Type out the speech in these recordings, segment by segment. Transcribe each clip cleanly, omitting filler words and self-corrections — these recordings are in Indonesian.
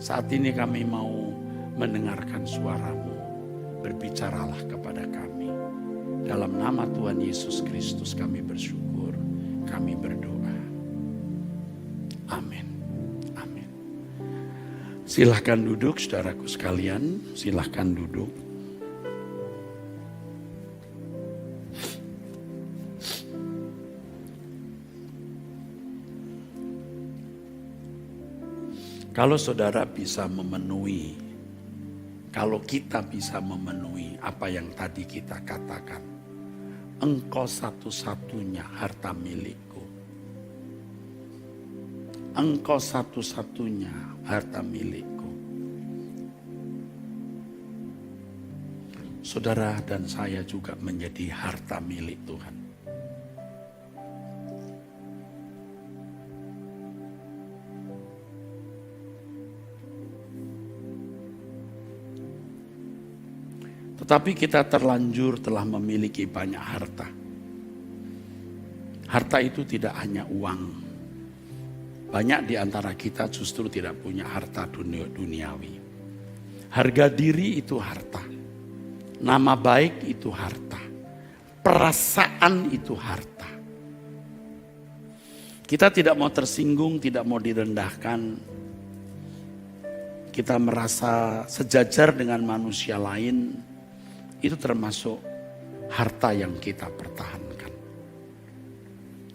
Saat ini kami mau mendengarkan suara-Mu. Berbicaralah kepada kami. Dalam nama Tuhan Yesus Kristus kami bersyukur, kami berdoa. Amin. Amin. Silahkan duduk saudaraku sekalian, silahkan duduk. Kalau saudara bisa memenuhi, kalau kita bisa memenuhi apa yang tadi kita katakan, Engkau satu-satunya harta milikku. Engkau satu-satunya harta milikku. Saudara dan saya juga menjadi harta milik Tuhan. Tetapi kita terlanjur telah memiliki banyak harta. Harta itu tidak hanya uang. Banyak di antara kita justru tidak punya harta duniawi. Harga diri itu harta. Nama baik itu harta. Perasaan itu harta. Kita tidak mau tersinggung, tidak mau direndahkan. Kita merasa sejajar dengan manusia lain. Itu termasuk harta yang kita pertahankan.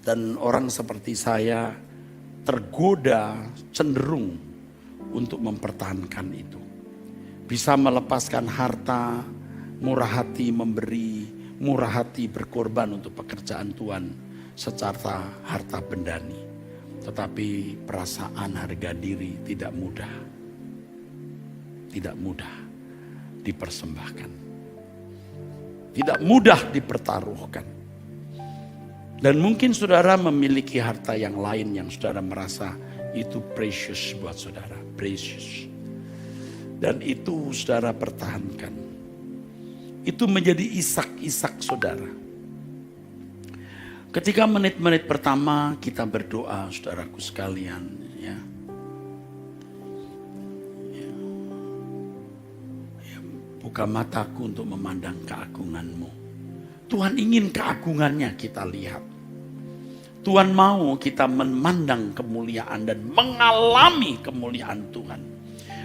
Dan orang seperti saya tergoda cenderung untuk mempertahankan itu. Bisa melepaskan harta, murah hati memberi, murah hati berkorban untuk pekerjaan Tuhan secara harta bendani. Tetapi perasaan harga diri tidak mudah. Tidak mudah dipersembahkan. Tidak mudah dipertaruhkan. Dan mungkin saudara memiliki harta yang lain yang saudara merasa itu precious buat saudara. Precious. Dan itu saudara pertahankan. Itu menjadi isak-isak saudara. Ketika menit-menit pertama kita berdoa saudaraku sekalian. Ya. Buka mataku untuk memandang keagungan-Mu. Tuhan ingin keagungannya kita lihat. Tuhan mau kita memandang kemuliaan dan mengalami kemuliaan Tuhan.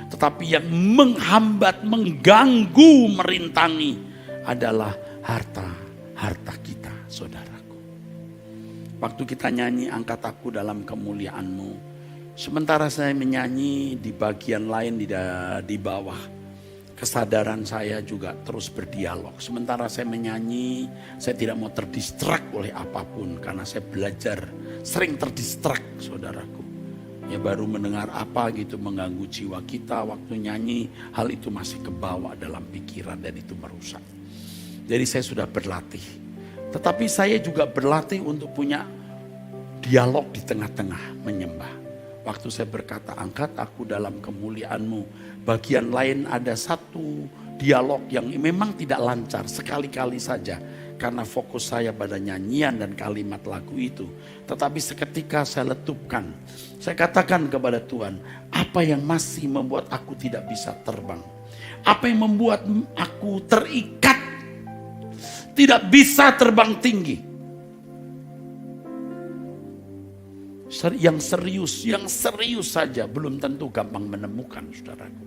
Tetapi yang menghambat, mengganggu, merintangi adalah harta kita, saudaraku. Waktu kita nyanyi angkat aku dalam kemuliaan-Mu. Sementara saya menyanyi di bagian lain di bawah. Kesadaran saya juga terus berdialog. Sementara saya menyanyi, saya tidak mau terdistrak oleh apapun. Karena saya belajar sering terdistrak, saudaraku. Ya baru mendengar apa gitu mengganggu jiwa kita. Waktu nyanyi, hal itu masih kebawa dalam pikiran dan itu merusak. Jadi saya sudah berlatih. Tetapi saya juga berlatih untuk punya dialog di tengah-tengah menyembah. Waktu saya berkata, angkat aku dalam kemuliaan-Mu. Bagian lain ada satu dialog yang memang tidak lancar. Sekali-kali saja. Karena fokus saya pada nyanyian dan kalimat lagu itu. Tetapi seketika saya letupkan. Saya katakan kepada Tuhan, apa yang masih membuat aku tidak bisa terbang? Apa yang membuat aku terikat? Tidak bisa terbang tinggi. Yang serius saja belum tentu gampang menemukan, saudaraku.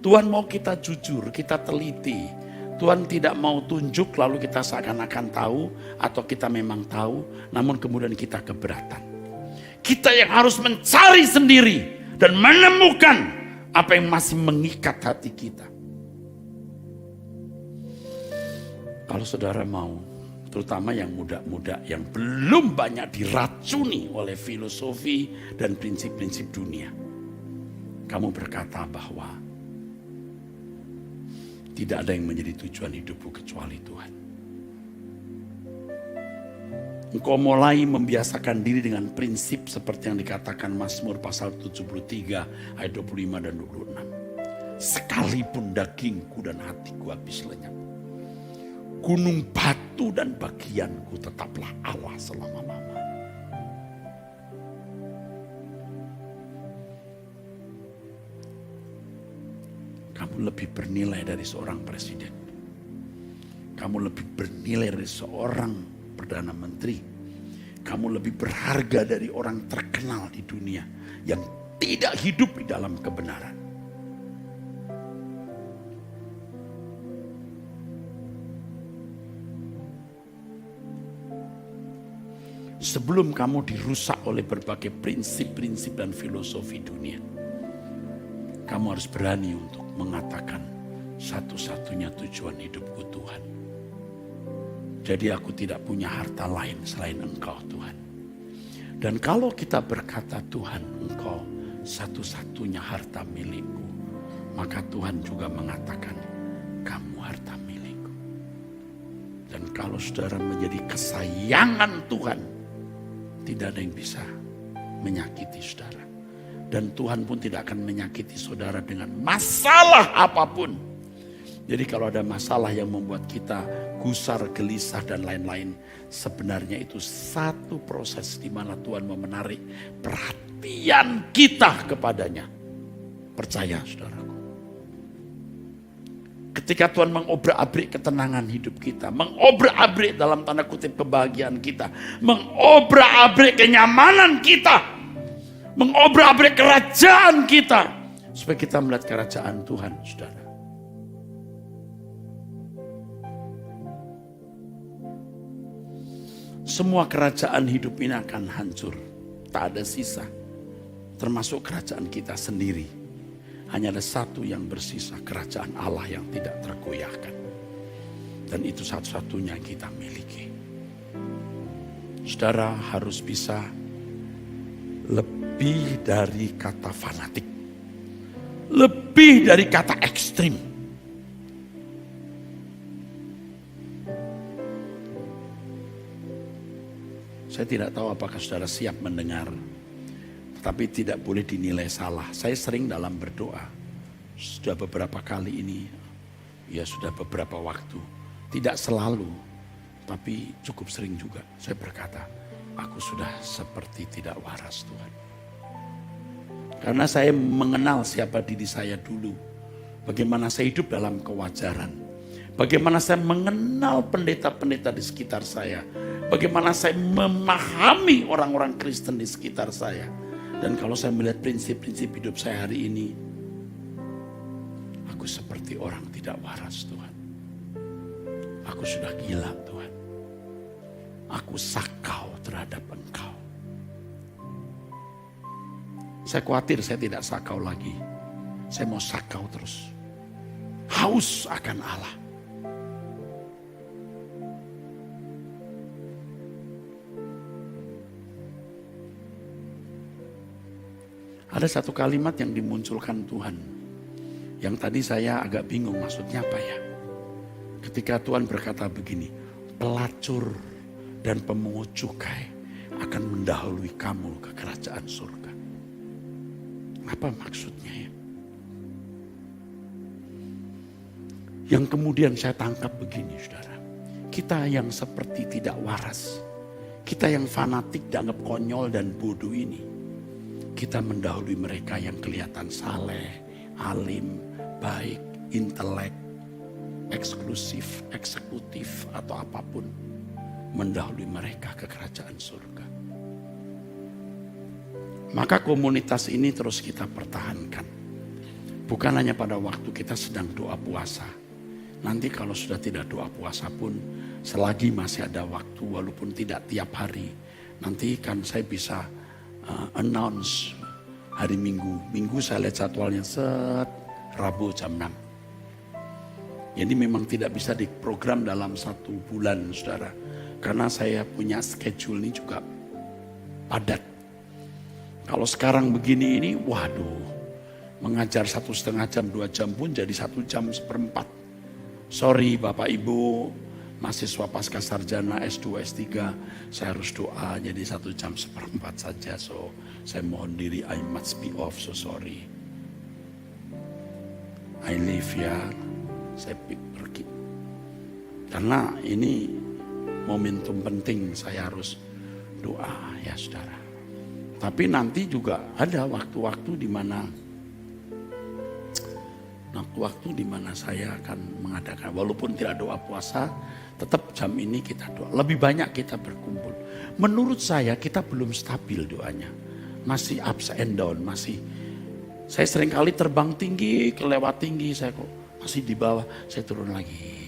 Tuhan mau kita jujur, kita teliti. Tuhan tidak mau tunjuk lalu kita seakan-akan tahu atau kita memang tahu, namun kemudian kita keberatan. Kita yang harus mencari sendiri dan menemukan apa yang masih mengikat hati kita. Kalau saudara mau, terutama yang muda-muda yang belum banyak diracuni oleh filosofi dan prinsip-prinsip dunia. Kamu berkata bahwa tidak ada yang menjadi tujuan hidupku kecuali Tuhan. Engkau mulai membiasakan diri dengan prinsip seperti yang dikatakan Mazmur pasal 73 ayat 25 dan 26. Sekalipun dagingku dan hatiku habis lenyap, gunung batu dan bagianku tetaplah Allah selama-lamanya. kamu lebih bernilai dari seorang presiden. Kamu lebih bernilai dari seorang Perdana Menteri. Kamu lebih berharga dari orang terkenal di dunia yang tidak hidup di dalam kebenaran. Sebelum kamu dirusak oleh berbagai prinsip-prinsip dan filosofi dunia, kamu harus berani untuk mengatakan satu-satunya tujuan hidupku Tuhan. Jadi aku tidak punya harta lain selain Engkau Tuhan. Dan kalau kita berkata Tuhan Engkau satu-satunya harta milikku, maka Tuhan juga mengatakan kamu harta milikku. Dan kalau saudara menjadi kesayangan Tuhan, tidak ada yang bisa menyakiti saudara. Dan Tuhan pun tidak akan menyakiti saudara dengan masalah apapun. Jadi kalau ada masalah yang membuat kita gusar, gelisah dan lain-lain, sebenarnya itu satu proses di mana Tuhan mau menarik perhatian kita kepadanya. Percaya saudaraku. Ketika Tuhan mengobrak-abrik ketenangan hidup kita, mengobrak-abrik dalam tanda kutip kebahagiaan kita, mengobrak-abrik kenyamanan kita, mengobrak-abrik kerajaan kita, supaya kita melihat kerajaan Tuhan, saudara. Semua kerajaan hidup ini akan hancur, tak ada sisa, termasuk kerajaan kita sendiri. Hanya ada satu yang bersisa, kerajaan Allah yang tidak tergoyahkan. Dan itu satu-satunya yang kita miliki. Saudara harus bisa lebih dari kata fanatik. Lebih dari kata ekstrim. Saya tidak tahu apakah saudara siap mendengar. Tapi tidak boleh dinilai salah. Saya sering dalam berdoa. Sudah beberapa kali ini. Ya sudah beberapa waktu. Tidak selalu. Tapi cukup sering juga. Saya berkata, aku sudah seperti tidak waras Tuhan. Karena saya mengenal siapa diri saya dulu. Bagaimana saya hidup dalam kewajaran. Bagaimana saya mengenal pendeta-pendeta di sekitar saya. Bagaimana saya memahami orang-orang Kristen di sekitar saya. Dan kalau saya melihat prinsip-prinsip hidup saya hari ini, aku seperti orang tidak waras Tuhan. Aku sudah gila Tuhan. Aku sakau terhadap Engkau. Saya khawatir saya tidak sakau lagi. Saya mau sakau terus. Haus akan Allah. Ada satu kalimat yang dimunculkan Tuhan. Yang tadi saya agak bingung maksudnya apa ya. Ketika Tuhan berkata begini. Pelacur dan pemungut cukai akan mendahului kamu ke kerajaan surga. Apa maksudnya ya? Yang kemudian saya tangkap begini saudara. Kita yang seperti tidak waras. Kita yang fanatik dianggap konyol dan bodoh ini. Kita mendahului mereka yang kelihatan saleh, alim, baik, intelek, eksklusif, eksekutif, atau apapun. Mendahului mereka ke kerajaan surga. Maka komunitas ini terus kita pertahankan. Bukan hanya pada waktu kita sedang doa puasa. Nanti kalau sudah tidak doa puasa pun, selagi masih ada waktu walaupun tidak tiap hari. Nanti kan saya bisa announce hari Minggu. Minggu saya lihat jadwalnya Rabu jam 6. Jadi memang tidak bisa diprogram dalam 1 bulan saudara. Karena saya punya schedule ini juga padat. Kalau sekarang begini ini, waduh. Mengajar 1,5 jam, 2 jam pun jadi 1 jam 1/4. Sorry Bapak Ibu, mahasiswa pasca sarjana S2, S3, saya harus doa jadi 1 jam 1/4 saja. So, saya mohon diri, I must be off, so sorry. I leave ya, saya pergi. Karena ini momentum penting, saya harus doa ya saudara. Tapi nanti juga ada waktu-waktu di mana waktu di mana saya akan mengadakan, walaupun tidak doa puasa, tetap jam ini kita doa. Lebih banyak kita berkumpul. Menurut saya kita belum stabil doanya. Masih ups and down, saya seringkali terbang tinggi, kelewat tinggi, saya kok masih di bawah, saya turun lagi.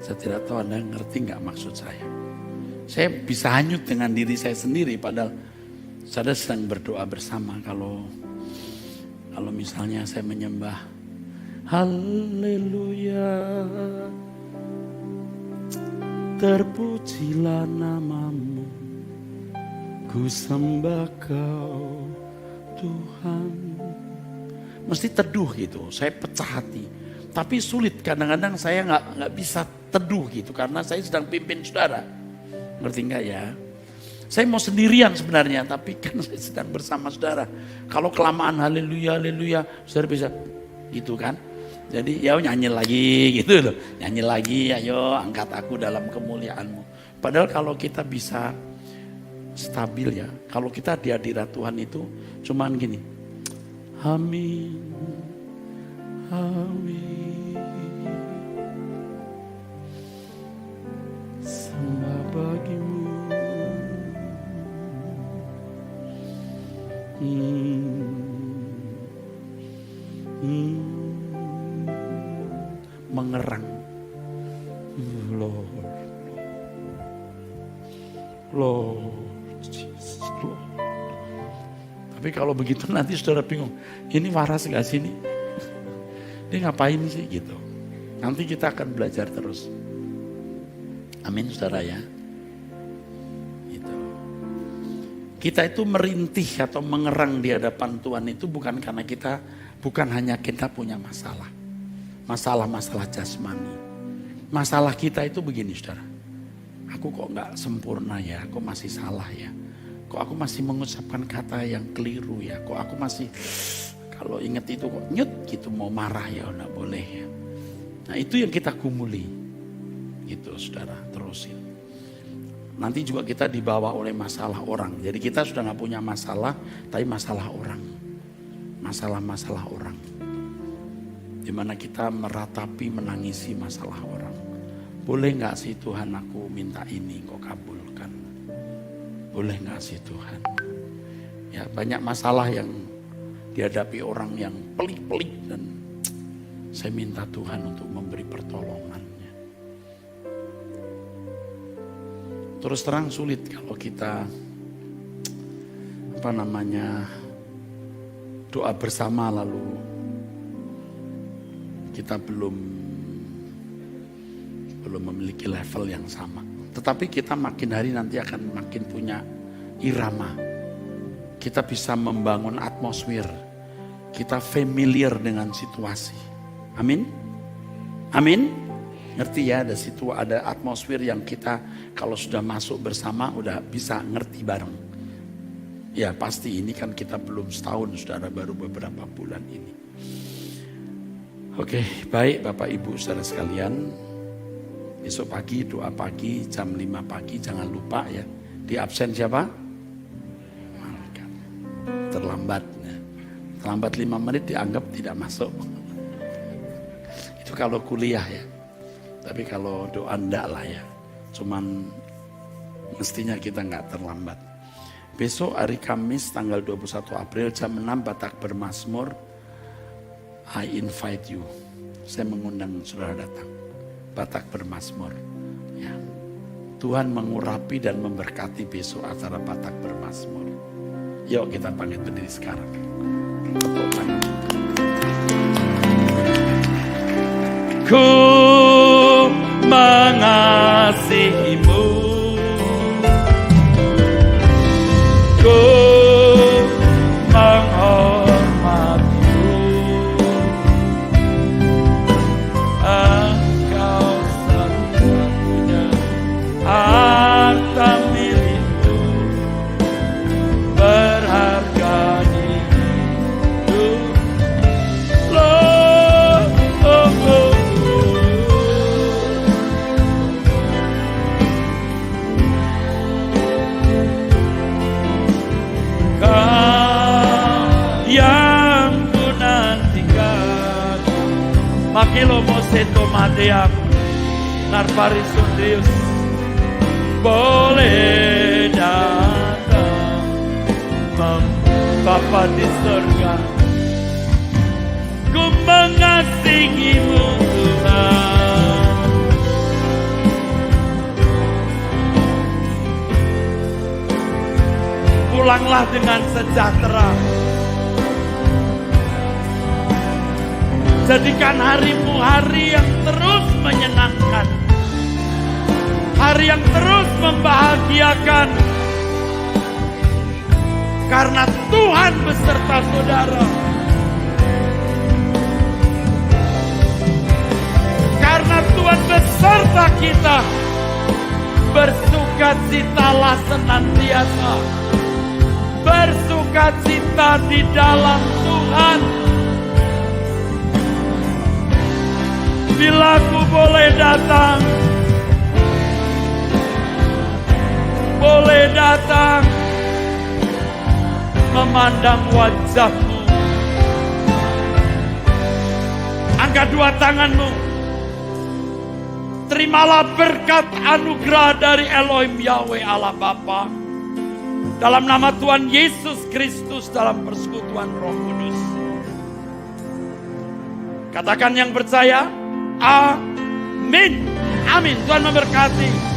Saya tidak tahu Anda ngerti nggak maksud saya. Saya bisa hanyut dengan diri saya sendiri, padahal saya sedang berdoa bersama. Kalau misalnya saya menyembah, haleluya, terpujilah namamu, ku sembah kau Tuhan. Mesti teduh gitu, saya pecah hati. Tapi sulit, kadang-kadang saya nggak bisa teduh gitu, karena saya sedang pimpin saudara. Ngerti nggak ya? Saya mau sendirian sebenarnya, tapi kan saya sedang bersama saudara. Kalau kelamaan haleluya, haleluya, saudara bisa gitu kan. Jadi ya nyanyi lagi gitu loh. Nyanyi lagi, ayo angkat aku dalam kemuliaan-Mu. Padahal kalau kita bisa stabil ya, kalau kita di hadirat Tuhan itu cuman gini. Amin, amin, sembah bagimu. Mengerang, Lord Jesus, Lord. Tapi kalau begitu nanti saudara bingung, ini waras gak sih ini? Dia ngapain sih gitu? Nanti kita akan belajar terus. Amin saudara ya. Gitu. Kita itu merintih atau mengerang di hadapan Tuhan itu bukan hanya kita punya masalah. Masalah-masalah jasmani. Masalah kita itu begini saudara. Aku kok gak sempurna ya, kok masih salah ya. Kok aku masih mengucapkan kata yang keliru ya. Kok aku masih, kalau ingat itu kok nyut gitu mau marah ya, gak boleh ya. Nah itu yang kita gumuli. Gitu saudara, terusin. Nanti juga kita dibawa oleh masalah orang. Jadi kita sudah gak punya masalah, tapi masalah orang. Masalah-masalah orang. Dimana kita meratapi, menangisi masalah orang. Boleh gak sih Tuhan aku minta ini, kok kabulkan. Boleh gak sih Tuhan. Ya banyak masalah yang dihadapi orang yang pelik-pelik. Dan saya minta Tuhan untuk memberi pertolongannya. Terus terang sulit kalau kita doa bersama lalu kita belum memiliki level yang sama. Tetapi kita makin hari nanti akan makin punya irama. Kita bisa membangun atmosfer. Kita familiar dengan situasi. Amin? Amin? Ngerti ya, ada atmosfer yang kita kalau sudah masuk bersama udah bisa ngerti bareng. Ya pasti ini kan kita belum setahun, saudara, baru beberapa bulan ini. Oke, baik Bapak Ibu saudara sekalian. Besok pagi doa pagi jam 5 pagi, jangan lupa ya. Di absen siapa? Malaikat. Terlambat. Ya. Terlambat 5 menit dianggap tidak masuk. Itu kalau kuliah ya. Tapi kalau doa enggak lah ya. Cuman mestinya kita enggak terlambat. Besok hari Kamis tanggal 21 April jam 6 Batak Bermazmur. I invite you. Saya mengundang saudara datang. Batak Bermazmur. Ya. Tuhan mengurapi dan memberkati besok acara Batak Bermazmur. Yuk kita bangkit berdiri sekarang. Ku mengasihimu. Ku menghormatimu. Engkau satu-satunya harta milikku, berharga di hidup. Makilo moseto madeam narparisundrius. Boleh datang Bapa di surga, ku mengasihimu Tuhan. Pulanglah dengan sejahtera. Jadikan harimu hari yang terus menyenangkan, hari yang terus membahagiakan, karena Tuhan beserta saudara. Karena Tuhan beserta kita, bersukacitalah senantiasa. Bersukacita di dalam Tuhan. Bila aku boleh datang, memandang wajahmu. Angkat dua tanganmu. Terimalah berkat anugerah dari Elohim Yahweh Allah Bapa. Dalam nama Tuhan Yesus Kristus, dalam persekutuan Roh Kudus. Katakan yang percaya, amin. Amin. Tuhan memberkati.